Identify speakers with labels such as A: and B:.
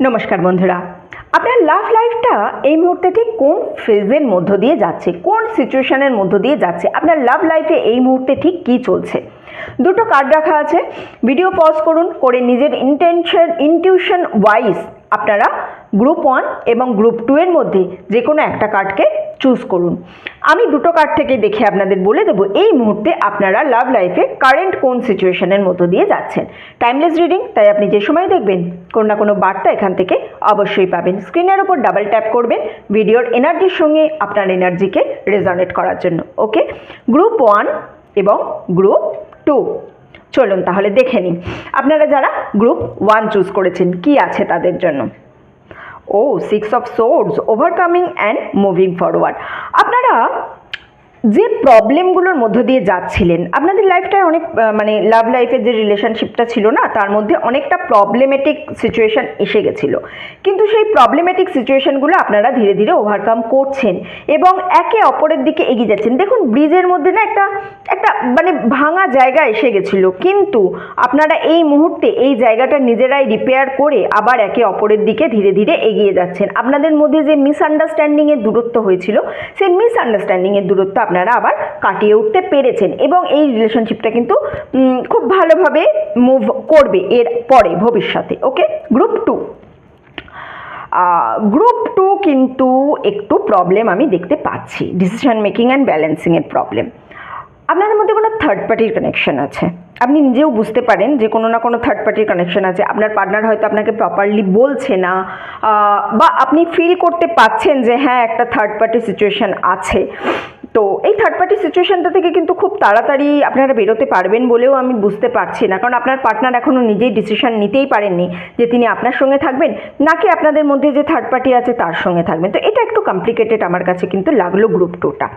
A: নমস্কার বন্ধুরা, আপনার লাভ লাইফটা এই মুহূর্তে ঠিক কোন ফেজের মধ্য দিয়ে যাচ্ছে, কোন সিচুয়েশনের মধ্য দিয়ে যাচ্ছে, আপনার লাভ লাইফে এই মুহূর্তে ঠিক কী চলছে। দুটো কার্ড রাখা আছে, ভিডিও পজ করুন, করে নিজের ইনটিউশন ওয়াইজ আপনারা গ্রুপ 1 এবং গ্রুপ 2 এর মধ্যে যে কোনো একটা কার্ডকে চুজ করুন। আমি দুটো কার্ড থেকে দেখে আপনাদের বলে দেবো এই মুহূর্তে আপনারা লাভ লাইফে কারেন্ট কোন সিচুয়েশনের মধ্য দিয়ে যাচ্ছেন। টাইমলেস রিডিং, তাই আপনি যে সময় দেখবেন কোনো না কোনো বার্তা এখান থেকে অবশ্যই পাবেন। স্ক্রিনের ওপর ডাবল ট্যাপ করবেন ভিডিওর এনার্জির সঙ্গে আপনার এনার্জিকে রেজনেট করার জন্য। ওকে, গ্রুপ 1 এবং গ্রুপ 2, চলুন তাহলে দেখে নিন আপনারা যারা গ্রুপ 1 চুজ করেছেন কি আছে তাদের জন্য। 6 of swords, overcoming and moving forward. আপনারা যে প্রবলেমগুলোর মধ্য দিয়ে যাচ্ছিলেন, আপনাদের লাইফটায় অনেক লাভ লাইফের যে রিলেশনশিপটা ছিল না, তার মধ্যে অনেকটা প্রবলেমেটিক সিচুয়েশান এসে গেছিলো, কিন্তু সেই প্রবলেমেটিক সিচুয়েশানগুলো আপনারা ধীরে ধীরে ওভারকাম করছেন এবং একে অপরের দিকে এগিয়ে যাচ্ছেন। দেখুন, ব্রিজের মধ্যে না একটা ভাঙা জায়গা এসে গেছিলো, কিন্তু আপনারা এই মুহূর্তে এই জায়গাটা নিজেরাই রিপেয়ার করে আবার একে অপরের দিকে ধীরে ধীরে এগিয়ে যাচ্ছেন। আপনাদের মধ্যে যে মিসআন্ডারস্ট্যান্ডিংয়ের দূরত্ব হয়েছিল, সেই মিসআন্ডারস্ট্যান্ডিংয়ের দূরত্ব আপনারা আবার কাটিয়ে উঠতে পেরেছেন এবং এই রিলেশনশিপটা কিন্তু খুব ভালোভাবে মুভ করবে এর পরে ভবিষ্যতে। ওকে, গ্রুপ 2 কিন্তু একটু প্রবলেম আমি দেখতে পাচ্ছি, ডিসিশন মেকিং অ্যান্ড ব্যালেন্সিংয়ের প্রবলেম। আপনাদের মধ্যে কোনো থার্ড পার্টির কানেকশন আছে, আপনি নিজেও বুঝতে পারেন যে কোনো না কোনো থার্ড পার্টির কানেকশন আছে। আপনার পার্টনার হয়তো আপনাকে প্রপারলি বলছে না, বা আপনি ফিল করতে পাচ্ছেন যে হ্যাঁ একটা থার্ড পার্টি সিচুয়েশান আছে। তো এই থার্ড পার্টি সিচুয়েশানটা থেকে কিন্তু খুব তাড়াতাড়ি আপনারা বেরোতে পারবেন বলেও আমি বুঝতে পারছি না, কারণ আপনার পার্টনার এখনও নিজেই ডিসিশন নিতেই পারেননি যে তিনি আপনার সঙ্গে থাকবেন নাকি আপনাদের মধ্যে যে থার্ড পার্টি আছে তার সঙ্গে থাকবেন। তো এটা একটু কমপ্লিকেটেড আমার কাছে কিন্তু লাগলো গ্রুপ 2টা।